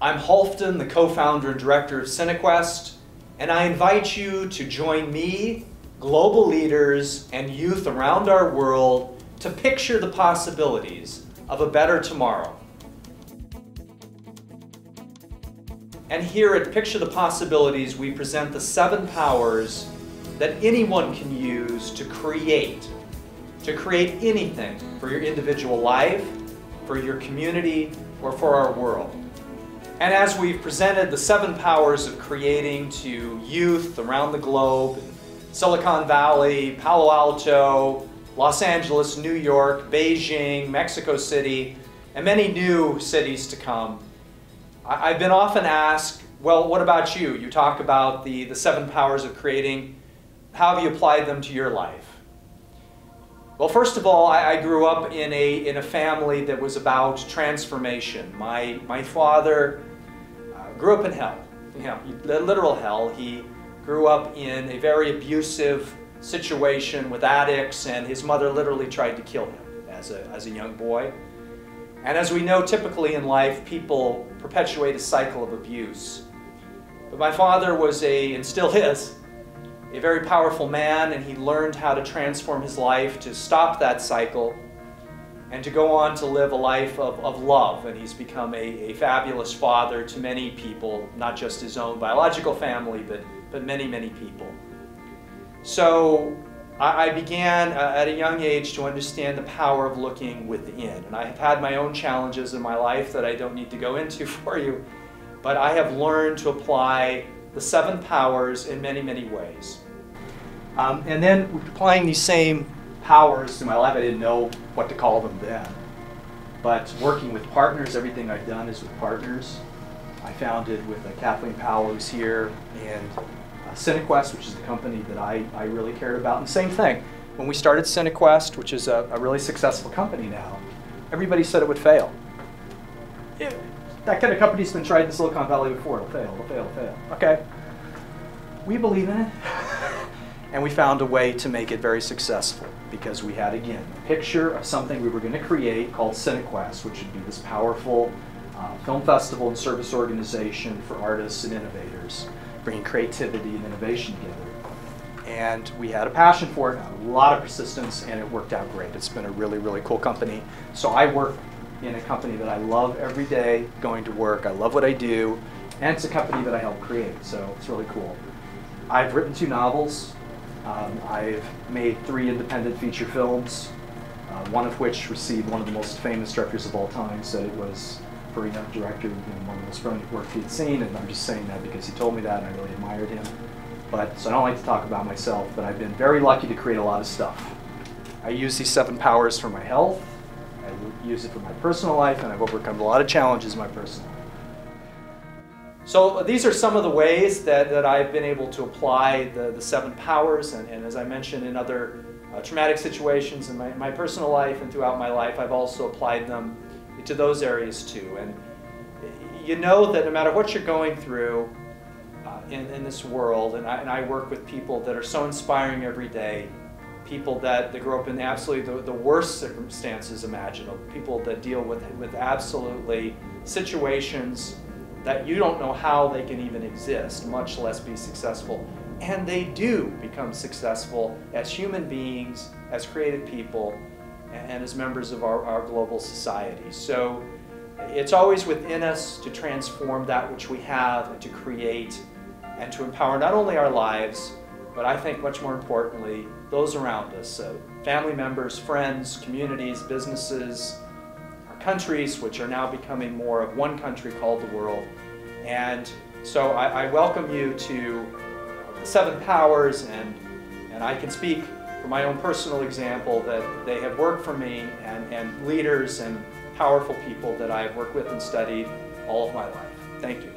I'm Halfton, the co-founder and director of CINEQUEST, and I invite you to join me, global leaders, and youth around our world to picture the possibilities of a better tomorrow. And here at Picture the Possibilities, we present the 7 powers that anyone can use to create anything for your individual life, for your community, or for our world. And as we've presented the 7 powers of creating to youth around the globe, Silicon Valley, Palo Alto, Los Angeles, New York, Beijing, Mexico City, and many new cities to come, I've been often asked, well, what about you? You talk about the 7 powers of creating. How have you applied them to your life? Well, first of all, I grew up in a family that was about transformation. My father grew up in hell, literal hell. He grew up in a very abusive situation with addicts, and his mother literally tried to kill him as a young boy. And as we know, typically in life, people perpetuate a cycle of abuse. But my father was and still is, a very powerful man, and he learned how to transform his life to stop that cycle and to go on to live a life of love. And he's become a fabulous father to many people, not just his own biological family, but many, many people. So I began at a young age to understand the power of looking within. And I have had my own challenges in my life that I don't need to go into for you, but I have learned to apply the 7 powers in many, many ways. And then applying these same powers to my life, I didn't know what to call them then. But working with partners, everything I've done is with partners. I founded with Kathleen Powell, who's here, and CINEQUEST, which is the company that I really cared about. And the same thing, when we started CINEQUEST, which is a really successful company now, everybody said it would fail. That kind of company's been tried in Silicon Valley before. It'll fail, it'll fail, it'll fail. Okay, we believe in it. And we found a way to make it very successful because we had, again, a picture of something we were going to create called CINEQUEST, which would be this powerful film festival and service organization for artists and innovators, bringing creativity and innovation together. And we had a passion for it, a lot of persistence, and it worked out great. It's been a really, really cool company. So I work in a company that I love every day, going to work. I love what I do, and it's a company that I help create, so it's really cool. I've written 2 novels. I've made 3 independent feature films, one of which received one of the most famous directors of all time, said it was, for a young director, one of the most brilliant work he'd seen, and I'm just saying that because he told me that and I really admired him. So I don't like to talk about myself, but I've been very lucky to create a lot of stuff. I use these 7 powers for my health, I use it for my personal life, and I've overcome a lot of challenges in my personal life. So these are some of the ways that I've been able to apply the 7 powers, and as I mentioned, in other traumatic situations in my personal life and throughout my life, I've also applied them to those areas too. And you know that no matter what you're going through in this world, and I work with people that are so inspiring every day, people that grow up in absolutely the worst circumstances imaginable, people that deal with absolutely situations that you don't know how they can even exist, much less be successful. And they do become successful as human beings, as creative people, and as members of our global society. So it's always within us to transform that which we have and to create and to empower not only our lives, but I think much more importantly, those around us, so family members, friends, communities, businesses, countries, which are now becoming more of one country called the world. And so I welcome you to the 7 powers, and I can speak from my own personal example that they have worked for me and leaders and powerful people that I have worked with and studied all of my life. Thank you.